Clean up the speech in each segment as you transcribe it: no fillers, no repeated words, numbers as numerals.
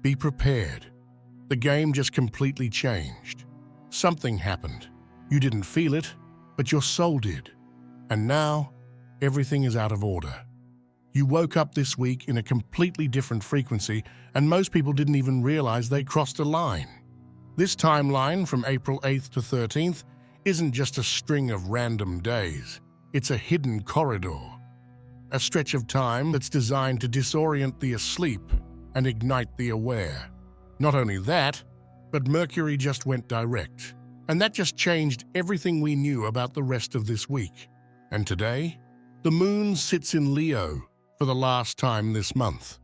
Be prepared. The game just completely changed. Something happened. You didn't feel it, but your soul did. And now, everything is out of order. You woke up this week in a completely different frequency, and most people didn't even realize they crossed a line. This timeline from April 8th to 13th isn't just a string of random days. It's a hidden corridor. A stretch of time that's designed to disorient the asleep and ignite the aware. Not only that, but Mercury just went direct. And that just changed everything we knew about the rest of this week. And today, the moon sits in Leo for the last time this month.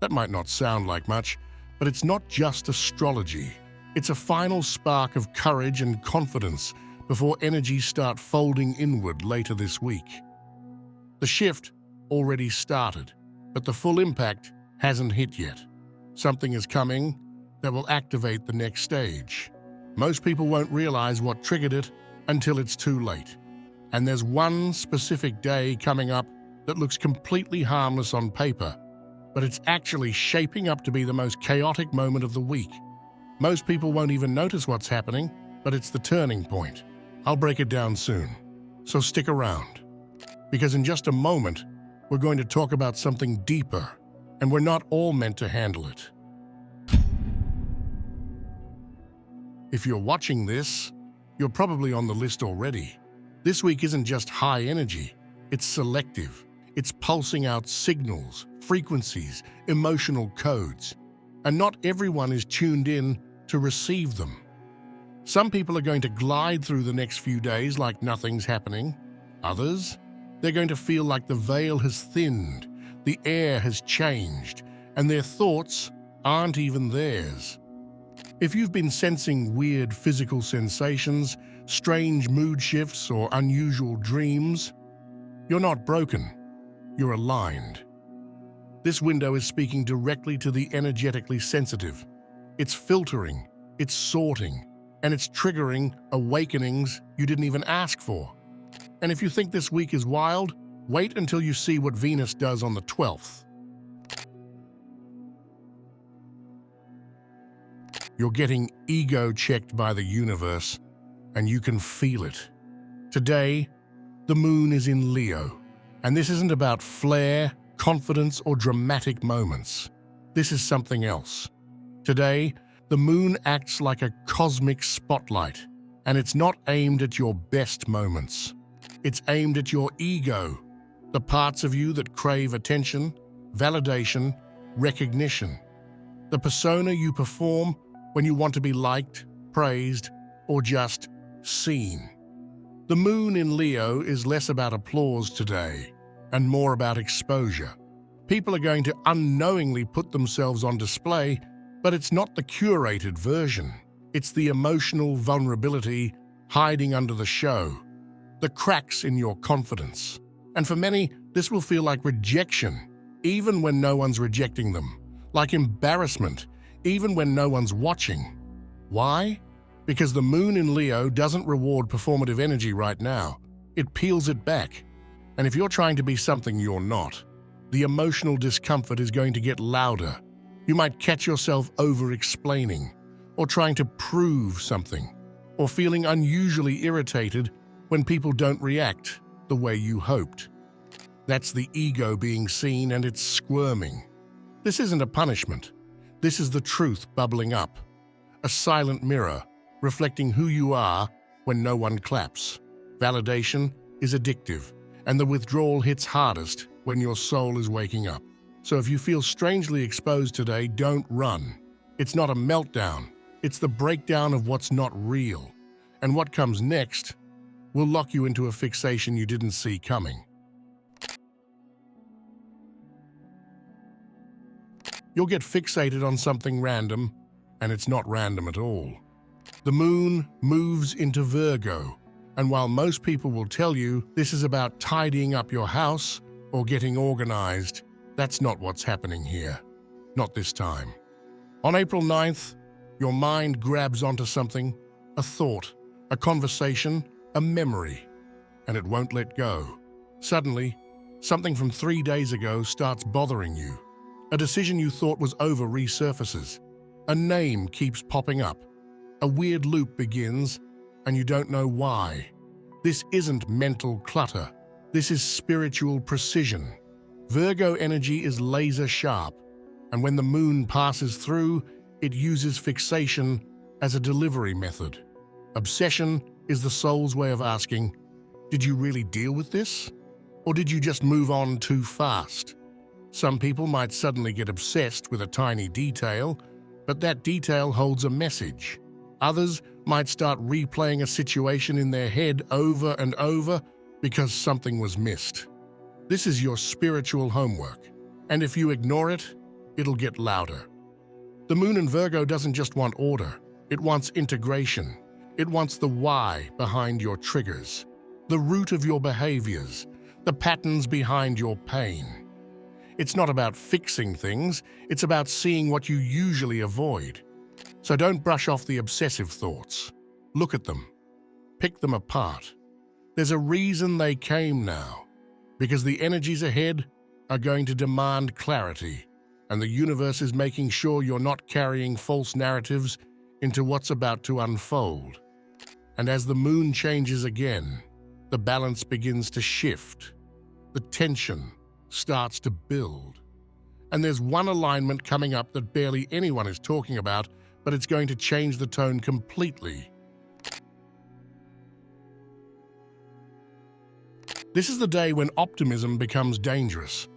That might not sound like much, but it's not just astrology. It's a final spark of courage and confidence before energies start folding inward later this week. The shift already started, but the full impact hasn't hit yet. Something is coming that will activate the next stage. Most people won't realize what triggered it until it's too late. And there's one specific day coming up that looks completely harmless on paper, but it's actually shaping up to be the most chaotic moment of the week. Most people won't even notice what's happening, but it's the turning point. I'll break it down soon, so stick around. Because in just a moment, we're going to talk about something deeper, and we're not all meant to handle it. If you're watching this, you're probably on the list already. This week isn't just high energy, it's selective. It's pulsing out signals, frequencies, emotional codes. And not everyone is tuned in to receive them. Some people are going to glide through the next few days like nothing's happening. Others, they're going to feel like the veil has thinned, the air has changed, and their thoughts aren't even theirs. If you've been sensing weird physical sensations, strange mood shifts, or unusual dreams, you're not broken, you're aligned. This window is speaking directly to the energetically sensitive. It's filtering, it's sorting, and it's triggering awakenings you didn't even ask for. And if you think this week is wild, wait until you see what Venus does on the 12th. You're getting ego-checked by the universe, and you can feel it. Today, the moon is in Leo, and this isn't about flair, confidence, or dramatic moments. This is something else. Today, the moon acts like a cosmic spotlight, and it's not aimed at your best moments. It's aimed at your ego, the parts of you that crave attention, validation, recognition. The persona you perform when you want to be liked, praised, or just seen. The moon in Leo is less about applause today and more about exposure. People are going to unknowingly put themselves on display, but it's not the curated version. It's the emotional vulnerability hiding under the show, the cracks in your confidence. And for many, this will feel like rejection, even when no one's rejecting them, like embarrassment, even when no one's watching. Why? Because the moon in Leo doesn't reward performative energy right now. It peels it back. And if you're trying to be something you're not, the emotional discomfort is going to get louder. You might catch yourself over-explaining, or trying to prove something, or feeling unusually irritated when people don't react the way you hoped. That's the ego being seen, and it's squirming. This isn't a punishment. This is the truth bubbling up. A silent mirror reflecting who you are when no one claps. Validation is addictive, and the withdrawal hits hardest when your soul is waking up. So if you feel strangely exposed today, don't run. It's not a meltdown. It's the breakdown of what's not real. And what comes next will lock you into a fixation you didn't see coming. You'll get fixated on something random, and it's not random at all. The moon moves into Virgo, and while most people will tell you this is about tidying up your house or getting organized, that's not what's happening here. Not this time. On April 9th, your mind grabs onto something, a thought, a conversation, a memory, and it won't let go. Suddenly, something from 3 days ago starts bothering you. A decision you thought was over resurfaces. A name keeps popping up. A weird loop begins, and you don't know why. This isn't mental clutter. This is spiritual precision. Virgo energy is laser sharp, and when the moon passes through, it uses fixation as a delivery method. Obsession is the soul's way of asking, did you really deal with this? Or did you just move on too fast? Some people might suddenly get obsessed with a tiny detail, but that detail holds a message. Others might start replaying a situation in their head over and over because something was missed. This is your spiritual homework, and if you ignore it, it'll get louder. The moon in Virgo doesn't just want order, it wants integration. It wants the why behind your triggers, the root of your behaviors, the patterns behind your pain. It's not about fixing things, it's about seeing what you usually avoid. So don't brush off the obsessive thoughts. Look at them. Pick them apart. There's a reason they came now, because the energies ahead are going to demand clarity, and the universe is making sure you're not carrying false narratives into what's about to unfold. And as the moon changes again, the balance begins to shift. The tension starts to build. And there's one alignment coming up that barely anyone is talking about, but it's going to change the tone completely. This is the day when optimism becomes dangerous.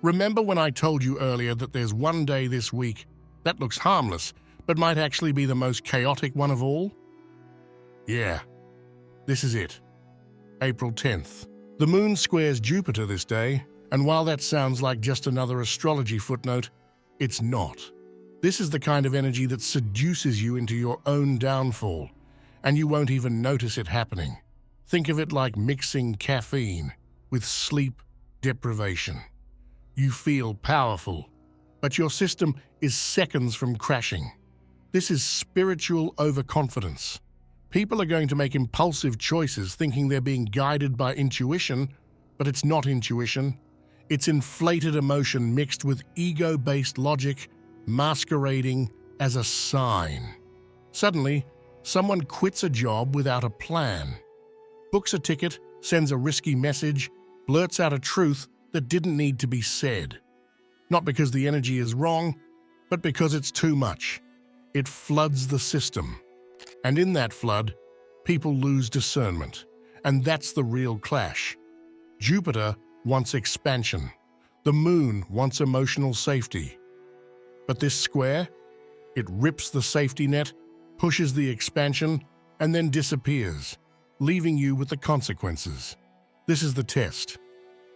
Remember when I told you earlier that there's one day this week that looks harmless, but might actually be the most chaotic one of all? Yeah, this is it. April 10th. The moon squares Jupiter this day, and while that sounds like just another astrology footnote, it's not. This is the kind of energy that seduces you into your own downfall, and you won't even notice it happening. Think of it like mixing caffeine with sleep deprivation. You feel powerful, but your system is seconds from crashing. This is spiritual overconfidence. People are going to make impulsive choices thinking they're being guided by intuition, but it's not intuition. It's inflated emotion mixed with ego-based logic, masquerading as a sign. Suddenly, someone quits a job without a plan, books a ticket, sends a risky message, blurts out a truth that didn't need to be said. Not because the energy is wrong, but because it's too much. It floods the system. And in that flood, people lose discernment. And that's the real clash. Jupiter wants expansion. The moon wants emotional safety. But this square, it rips the safety net, pushes the expansion, and then disappears, leaving you with the consequences. This is the test.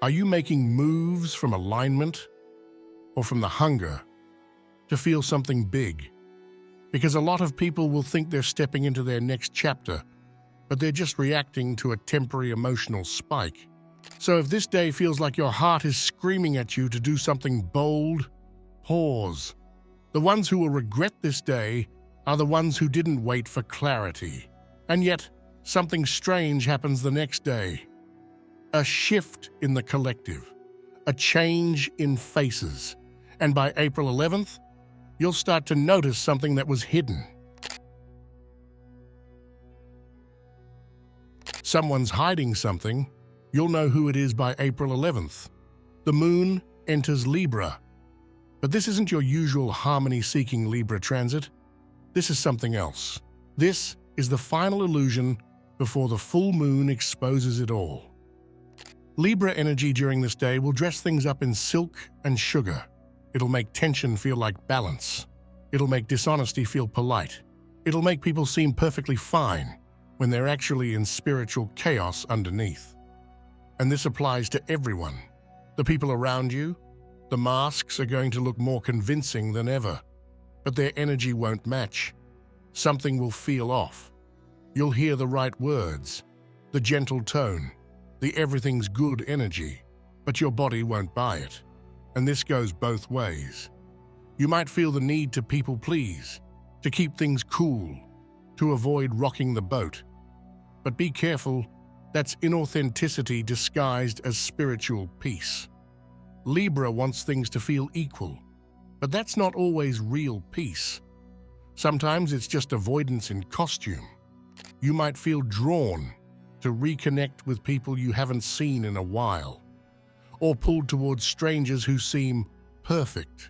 Are you making moves from alignment or from the hunger to feel something big? Because a lot of people will think they're stepping into their next chapter, but they're just reacting to a temporary emotional spike. So if this day feels like your heart is screaming at you to do something bold, pause. The ones who will regret this day are the ones who didn't wait for clarity. And yet, something strange happens the next day. A shift in the collective, a change in faces. And by April 11th, you'll start to notice something that was hidden. Someone's hiding something. You'll know who it is by April 11th. The moon enters Libra. But this isn't your usual harmony-seeking Libra transit. This is something else. This is the final illusion before the full moon exposes it all. Libra energy during this day will dress things up in silk and sugar. It'll make tension feel like balance. It'll make dishonesty feel polite. It'll make people seem perfectly fine when they're actually in spiritual chaos underneath. And this applies to everyone. The people around you, the masks are going to look more convincing than ever, but their energy won't match. Something will feel off. You'll hear the right words, the gentle tone, the everything's good energy, but your body won't buy it. And this goes both ways. You might feel the need to people please, to keep things cool, to avoid rocking the boat. But be careful, that's inauthenticity disguised as spiritual peace. Libra wants things to feel equal, But that's not always real peace. Sometimes it's just avoidance in costume. You might feel drawn to reconnect with people you haven't seen in a while, or pulled towards strangers who seem perfect.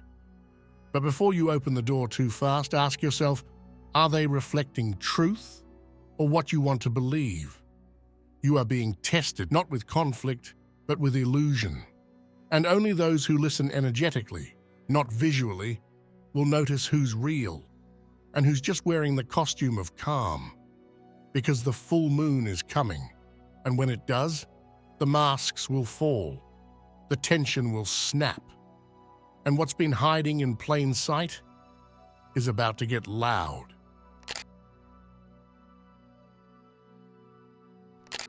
But before you open the door too fast, ask yourself, are they reflecting truth or what you want to believe? You are being tested, not with conflict, but with illusion. And only those who listen energetically, not visually, will notice who's real and who's just wearing the costume of calm. Because the full moon is coming, and when it does, the masks will fall, the tension will snap, and what's been hiding in plain sight is about to get loud.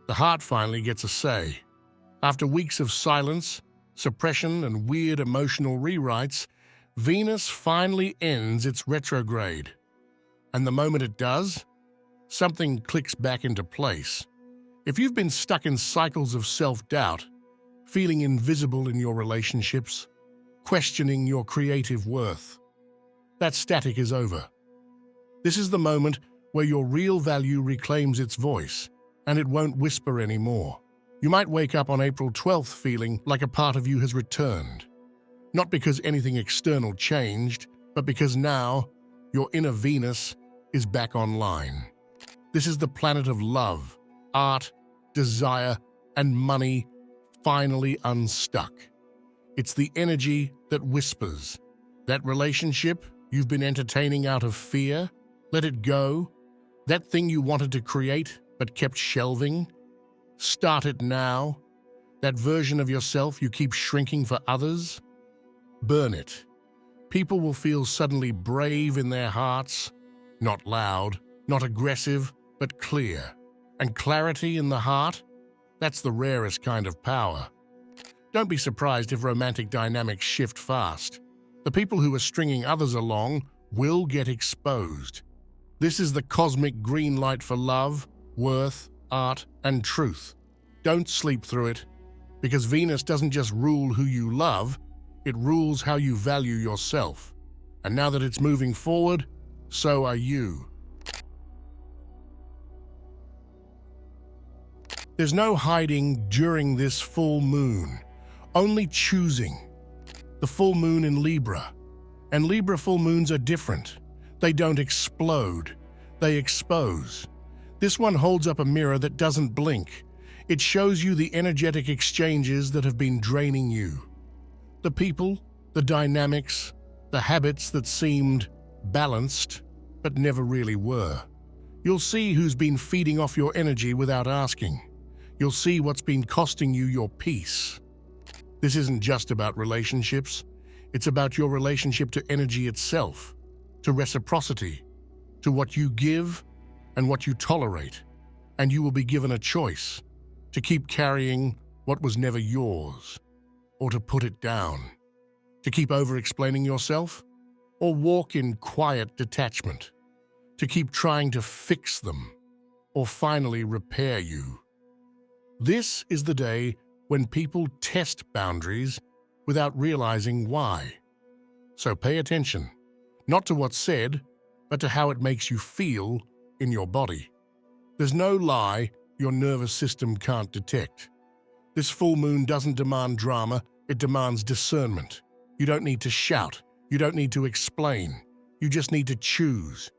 The heart finally gets a say. After weeks of silence, suppression, and weird emotional rewrites, Venus finally ends its retrograde. And the moment it does, something clicks back into place. If you've been stuck in cycles of self-doubt, feeling invisible in your relationships, questioning your creative worth, that static is over. This is the moment where your real value reclaims its voice, and it won't whisper anymore. You might wake up on April 12th feeling like a part of you has returned. Not because anything external changed, but because now your inner Venus is back online. This is the planet of love, art, desire, and money finally unstuck. It's the energy that whispers. That relationship you've been entertaining out of fear, let it go. That thing you wanted to create but kept shelving, start it now. That version of yourself you keep shrinking for others, burn it. People will feel suddenly brave in their hearts, not loud, not aggressive, but clear. And clarity in the heart, that's the rarest kind of power. Don't be surprised if romantic dynamics shift fast. The people who are stringing others along will get exposed. This is the cosmic green light for love, worth, art, and truth. Don't sleep through it, because Venus doesn't just rule who you love, it rules how you value yourself. And now that it's moving forward, so are you. There's no hiding during this full moon, only choosing. The full moon in Libra. And Libra full moons are different. They don't explode, they expose. This one holds up a mirror that doesn't blink. It shows you the energetic exchanges that have been draining you. The people, the dynamics, the habits that seemed balanced, but never really were. You'll see who's been feeding off your energy without asking. You'll see what's been costing you your peace. This isn't just about relationships. It's about your relationship to energy itself, to reciprocity, to what you give and what you tolerate. And you will be given a choice to keep carrying what was never yours, or to put it down, to keep over-explaining yourself, or walk in quiet detachment, to keep trying to fix them, or finally repair you. This is the day when people test boundaries without realizing why. So pay attention, not to what's said, but to how it makes you feel in your body. There's no lie your nervous system can't detect. This full moon doesn't demand drama, it demands discernment. You don't need to shout, you don't need to explain, you just need to choose.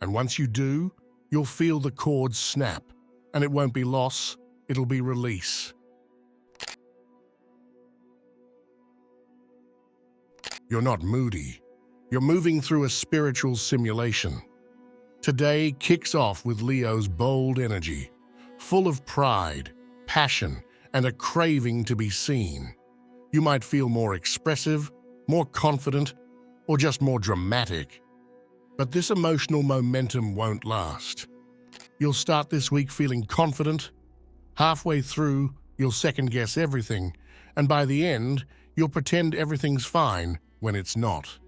And once you do, you'll feel the cords snap, and it won't be loss, it'll be release. You're not moody. You're moving through a spiritual simulation. Today kicks off with Leo's bold energy, full of pride, passion, and a craving to be seen. You might feel more expressive, more confident, or just more dramatic. But this emotional momentum won't last. You'll start this week feeling confident. Halfway through, you'll second-guess everything, and by the end, you'll pretend everything's fine when it's not.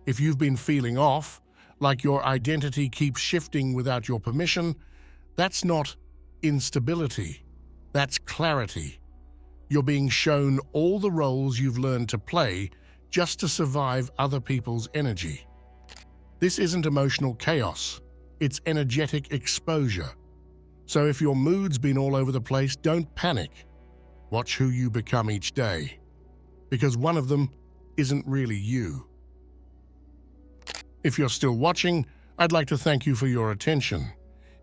If you've been feeling off, like your identity keeps shifting without your permission, that's not instability, that's clarity. You're being shown all the roles you've learned to play, just to survive other people's energy. This isn't emotional chaos, it's energetic exposure. So if your mood's been all over the place, don't panic. Watch who you become each day, because one of them isn't really you. If you're still watching, I'd like to thank you for your attention.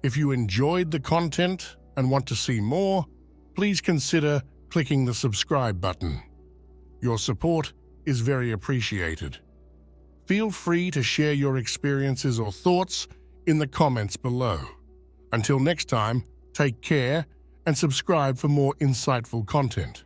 If you enjoyed the content and want to see more, please consider clicking the subscribe button. Your support is very appreciated. Feel free to share your experiences or thoughts in the comments below. Until next time, take care and subscribe for more insightful content.